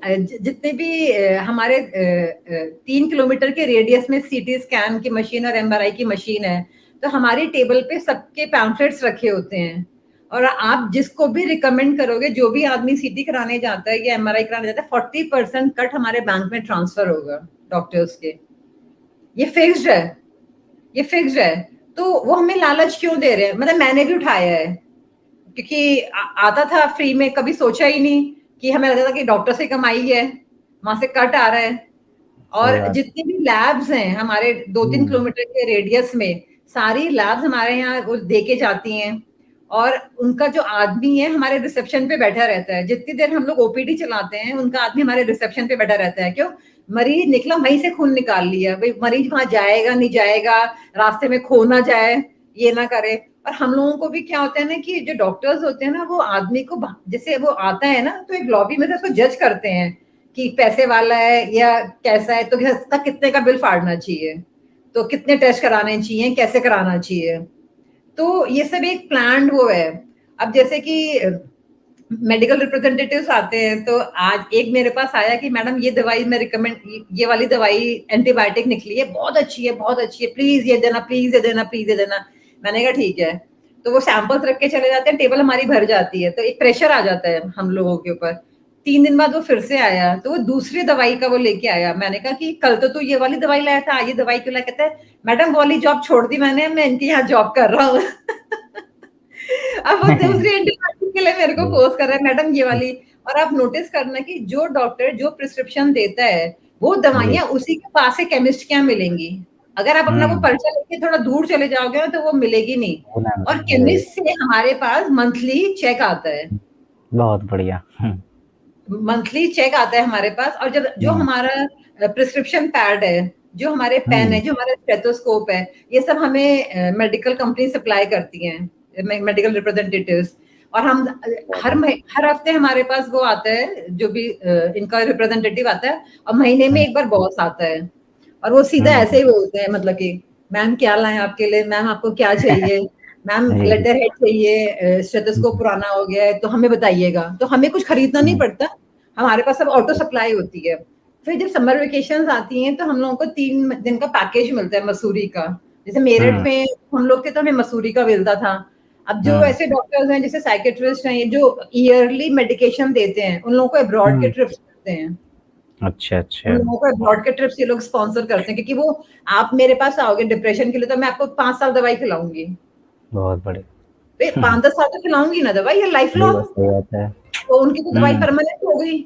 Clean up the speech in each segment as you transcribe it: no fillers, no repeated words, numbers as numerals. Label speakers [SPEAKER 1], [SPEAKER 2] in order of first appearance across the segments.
[SPEAKER 1] जितने भी हमारे 3 किलोमीटर के रेडियस में सीटी स्कैन की मशीन और एमआरआई की मशीन है, तो हमारी टेबल पे सबके पैम्फलेट्स रखे होते हैं और आप जिसको भी रिकमेंड करोगे, जो भी आदमी सीटी कराने जाता है या एमआरआई कराने जाता है, 40% कट हमारे बैंक में ट्रांसफर होगा डॉक्टर्स के। ये फिक्स्ड है, ये फिक्स्ड है। तो वो हमें लालच क्यों दे रहे हैं? मतलब मैंने भी उठाया है, क्योंकि आता था फ्री में, कभी सोचा ही नहीं कि हमें लगता था कि डॉक्टर से कमाई है, वहां से कट आ रहा है। और जितनी भी लैब्स हैं हमारे 2-3 किलोमीटर के रेडियस में, सारी लैब्स हमारे यहाँ वो दे के जाती हैं और उनका जो आदमी है हमारे रिसेप्शन पे बैठा रहता है। जितनी देर हम लोग ओपीडी चलाते हैं, उनका आदमी हमारे रिसेप्शन पे बैठा रहता है। क्यों? मरीज निकला, वहीं से खून निकाल लिया। भाई मरीज वहां जाएगा नहीं जाएगा, रास्ते में खो ना जाए, ये ना करे। और हम लोगों को भी क्या होता है ना कि जो डॉक्टर्स होते हैं ना, वो आदमी को जैसे वो आता है ना, तो एक लॉबी में से उसको जज करते हैं कि पैसे वाला है या कैसा है, तो कितने का बिल फाड़ना चाहिए, तो कितने टेस्ट कराने चाहिए, कैसे कराना चाहिए। तो ये सब एक प्लान वो है। अब जैसे कि मेडिकल रिप्रेजेंटेटिव्स आते हैं, तो आज एक मेरे पास आया कि मैडम ये दवाई मैं रिकमेंड, ये वाली दवाई एंटीबायोटिक निकली है, बहुत अच्छी है, बहुत अच्छी है, प्लीज ये देना, प्लीज ये देना, प्लीज ये देना। मैंने कहा ठीक है। तो वो सैंपल्स रख के चले जाते हैं, टेबल हमारी भर जाती है, तो एक प्रेशर आ जाता है हम लोगों के ऊपर। 3 दिन बाद वो फिर से आया, तो वो दूसरी दवाई का वो लेके आया। मैंने कहा कि कल तो तू ये वाली दवाई लाया था, ये दवाई क्यों लाया? कहता है मैडम वाली जॉब छोड़ दी मैंने, मैं इनके यहाँ जॉब कर रहा हूँ। अब वो दूसरी एंटीबायोटिक के लिए मेरे को फोर्स कर रहा है, मैडम ये वाली। और आप नोटिस करना कि जो डॉक्टर जो प्रिस्क्रिप्शन देता है, वो दवाइयां उसी के पास से केमिस्ट के यहाँ मिलेंगी। अगर आप अपना वो पर्चा लेके थोड़ा दूर चले जाओगे ना, तो वो मिलेगी नहीं। और केमिस्ट से हमारे पास मंथली चेक आता है।
[SPEAKER 2] बहुत बढ़िया।
[SPEAKER 1] मंथली चेक आता है हमारे पास। और जब जो हमारा प्रिस्क्रिप्शन पैड है, जो हमारे पेन है, जो हमारा स्टेथोस्कोप है, ये सब हमें मेडिकल कंपनी सप्लाई करती हैं, मेडिकल रिप्रेजेंटेटिव्स। और हम हर हफ्ते हमारे पास वो आता है, जो भी इनका रिप्रेजेंटेटिव आता है, और महीने में एक बार बॉस आता है। और वो सीधा ऐसे ही बोलते हैं, मतलब कि मैम क्या लाएं आपके लिए, मैम आपको क्या चाहिए, मैम लेटर हेड चाहिए, स्टेथोस्कोप पुराना हो गया है तो हमें बताइएगा। तो हमें कुछ खरीदना नहीं पड़ता, हमारे पास सब ऑटो सप्लाई होती है। फिर जब समर वेकेशंस आती हैं, तो हम लोगों को 3 दिन का पैकेज मिलता है मसूरी का। जैसे मेरठ में हम लोग थे तो हमें मसूरी का मिलता था। अब जो ऐसे डॉक्टर्स हैं, जैसे साइकेट्रिस्ट हैं, जो ईयरली मेडिकेशन देते हैं, उन लोगों को अब्रॉड के ट्रिप्स मिलते हैं।
[SPEAKER 2] अच्छा अच्छा।
[SPEAKER 1] उन लोगों को अब्रॉड के ट्रिप्स ये लोग स्पॉन्सर करते हैं, क्योंकि वो आप मेरे पास आओगे डिप्रेशन के लिए, तो मैं आपको 5 साल दवाई खिलाऊंगी।
[SPEAKER 2] बहुत बढ़िया।
[SPEAKER 1] 5-10 साल तो खिलाऊंगी ना दवाई, या लाइफ लॉन्ग। तो उनकी तो दवाई परमानेंट हो गई।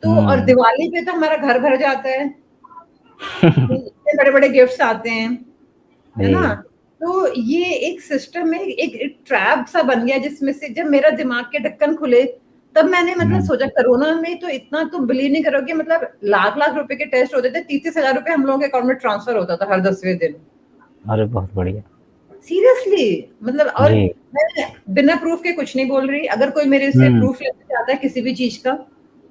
[SPEAKER 1] तो और दिवाली पे तो हमारा घर भर जाता है, इतने बड़े बड़े गिफ्ट्स आते हैं, है ना। तो ये एक सिस्टम है, एक ट्रैप सा बन गया, जिसमें से जब मेरा दिमाग के ढक्कन खुले, तब मैंने मतलब सोचा, कोरोना में तो इतना तुम बिलीव नहीं करोगे, मतलब लाख लाख रुपए के टेस्ट होते थे, 30-30 हजार रुपए हम लोगों के अकाउंट में ट्रांसफर होता था हर 10वें दिन।
[SPEAKER 2] अरे बहुत बढ़िया।
[SPEAKER 1] सीरियसली, मतलब। और मैं बिना प्रूफ के कुछ नहीं बोल रही। अगर कोई मेरे से प्रूफ लेना चाहता है किसी भी चीज का,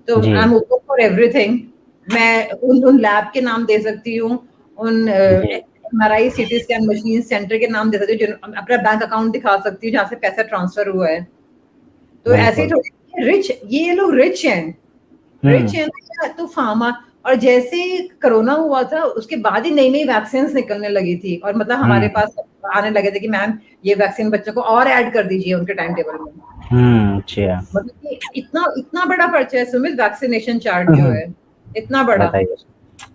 [SPEAKER 1] तो I am open for everything. मैं उन लैब के नाम दे सकती हूँ, उन MRI CT scan machine centre के नाम दे सकती हूँ, जो अपना बैंक अकाउंट दिखा सकती हूँ जहाँ से पैसा ट्रांसफर हुआ है। तो ऐसे ही थोड़ी रिच, ये लोग रिच हैं, रिच है ना। तो फार्मा, और जैसे कोरोना हुआ था, उसके बाद ही नई नई वैक्सीन निकलने लगी थी, और मतलब हमारे पास आने लगे थे कि मैम ये वैक्सीन बच्चों को और ऐड कर दीजिए उनके टाइम टेबल में।
[SPEAKER 2] अच्छा।
[SPEAKER 1] मतलब कि इतना इतना बड़ा पर्चा है सुमित, वैक्सीनेशन चार्ट जो है, इतना बड़ा।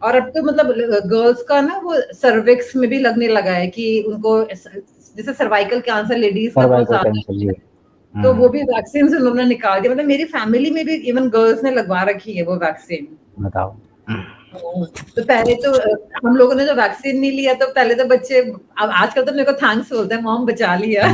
[SPEAKER 1] और अब तो मतलब गर्ल्स का ना वो सर्विक्स में भी लगने लगा है, कि उनको जैसे सर्वाइकल कैंसर लेडीज का बहुत ज्यादा, तो वो भी वैक्सीन उन्होंने निकाल दिया। मतलब मेरी फैमिली में भी इवन गर्ल्स ने लगवा रखी है वो वैक्सीन।
[SPEAKER 2] बताओ।
[SPEAKER 1] तो पहले तो हम लोगों ने जो वैक्सीन नहीं लिया, तो पहले तो बच्चे, अब आजकल तो मेरे को थैंक्स बोलते हैं, मॉम बचा लिया।